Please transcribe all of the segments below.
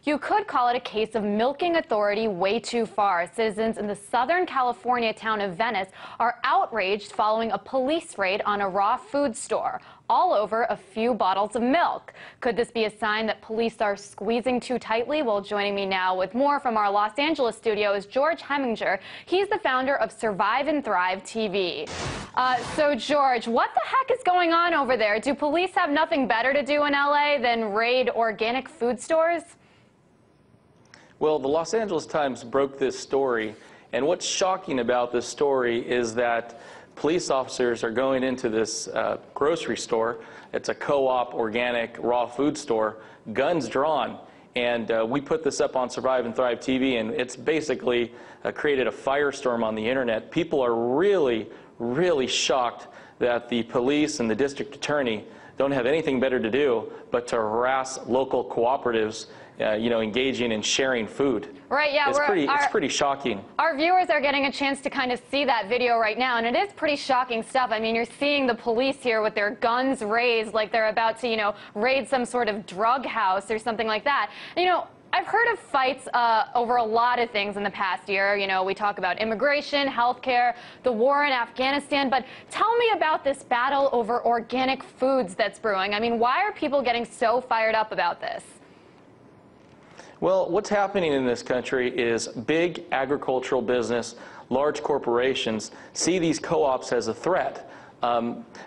You could call it a case of milking authority way too far. Citizens in the Southern California town of Venice are outraged following a police raid on a raw food store, all over a few bottles of milk. Could this be a sign that police are squeezing too tightly? Well, joining me now with more from our Los Angeles studio is George Heminger. He's the founder of Survive and Thrive TV. So, George, what the heck is going on over there? Do police have nothing better to do in LA than raid organic food stores? Well, the Los Angeles Times broke this story, and what's shocking about this story is that police officers are going into this grocery store. It's a co-op organic raw food store, guns drawn. And we put this up on Survive and Thrive TV, and it's basically created a firestorm on the internet. People are really, really shocked that the police and the district attorney don't have anything better to do but to harass local cooperatives, engaging in sharing food. Right, yeah. It's pretty shocking. Our viewers are getting a chance to kind of see that video right now, and it is pretty shocking stuff. I mean, you're seeing the police here with their guns raised like they're about to, raid some sort of drug house or something like that. I've heard of fights over a lot of things in the past year. We talk about immigration, healthcare, the war in Afghanistan, but tell me about this battle over organic foods that's brewing. I mean, why are people getting so fired up about this? Well, what's happening in this country is big agricultural business, large corporations see these co-ops as a threat.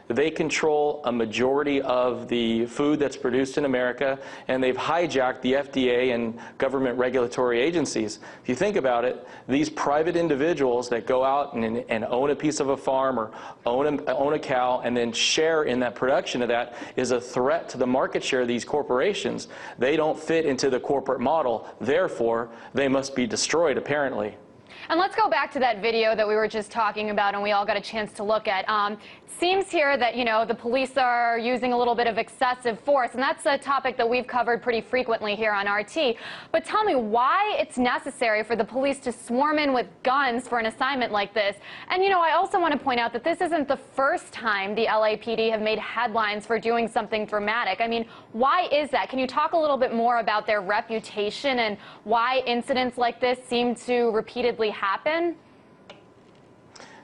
They control a majority of the food that's produced in America, and they've hijacked the FDA and government regulatory agencies. If you think about it, these private individuals that go out and own a piece of a farm or own a cow and then share in that production of that is a threat to the market share of these corporations. They don't fit into the corporate model. Therefore, they must be destroyed, apparently. And let's go back to that video that we were just talking about and we all got a chance to look at. Seems here that, the police are using a little bit of excessive force, and that's a topic that we've covered pretty frequently here on RT. But tell me why it's necessary for the police to swarm in with guns for an assignment like this. And, I also want to point out that this isn't the first time the LAPD have made headlines for doing something dramatic. I mean, why is that? Can you talk a little bit more about their reputation and why incidents like this seem to repeatedly happen?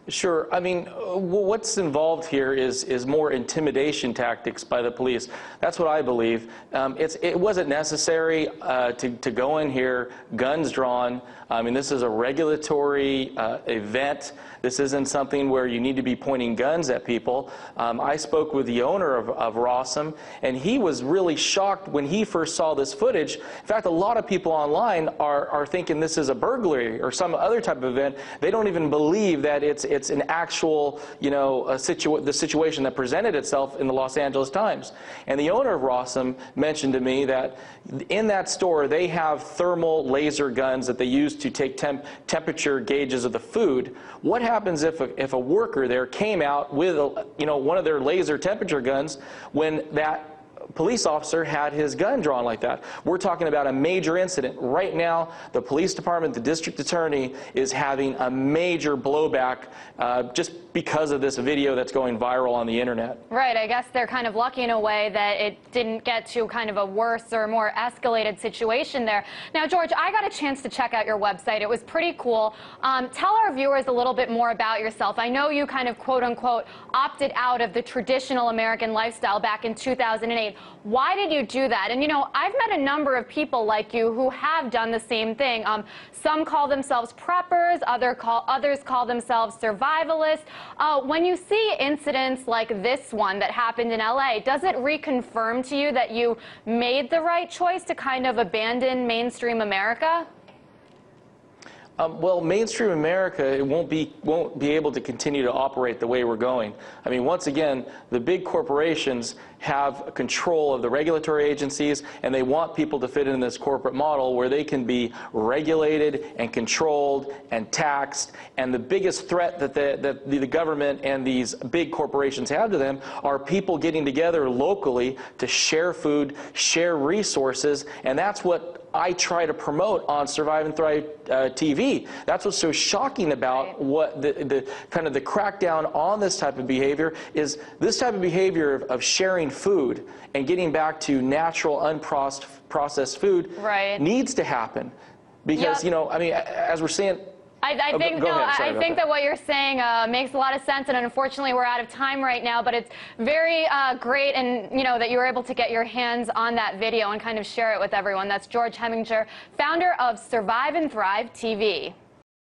Sure. I mean, what's involved here is more intimidation tactics by the police. That's what I believe. It wasn't necessary to go in here, guns drawn. I mean, this is a regulatory event. This isn't something where you need to be pointing guns at people. I spoke with the owner of Rawsome, and he was really shocked when he first saw this footage. In fact, a lot of people online are thinking this is a burglary or some other type of event. They don't even believe that it's an actual, the situation that presented itself in the Los Angeles Times. And the owner of Rawsome mentioned to me that in that store they have thermal laser guns that they use to take temperature gauges of the food. What happens if a worker there came out with one of their laser temperature guns when that police officer had his gun drawn like that? We're talking about a major incident. Right now, the police department, the district attorney, is having a major blowback just because of this video that's going viral on the internet. Right. I guess they're kind of lucky in a way that it didn't get to kind of a worse or more escalated situation there. Now, George, I got a chance to check out your website. It was pretty cool. Tell our viewers a little bit more about yourself. I know you kind of, quote unquote, opted out of the traditional American lifestyle back in 2008. Why did you do that? And, I've met a number of people like you who have done the same thing. Some call themselves preppers, others call themselves survivalists. When you see incidents like this one that happened in LA, does it reconfirm to you that you made the right choice to kind of abandon mainstream America? Well, mainstream America won't be able to continue to operate the way we're going. I mean, once again, the big corporations have control of the regulatory agencies, and they want people to fit in this corporate model where they can be regulated and controlled and taxed. And the biggest threat that the government and these big corporations have to them are people getting together locally to share food, share resources, and that's what I try to promote on Survive and Thrive TV. That's what's so shocking about Right. what the kind of the crackdown on this type of behavior is. This type of behavior of sharing food and getting back to natural, unprocessed food Right. needs to happen. Because, Yep. you know, I mean, as we're seeing, I think, go no, ahead. Sorry I about think that. that what you're saying makes a lot of sense, and unfortunately we're out of time right now, but it's very great, and you know, that you were able to get your hands on that video and kind of share it with everyone. That's George Heminger, founder of Survive and Thrive TV.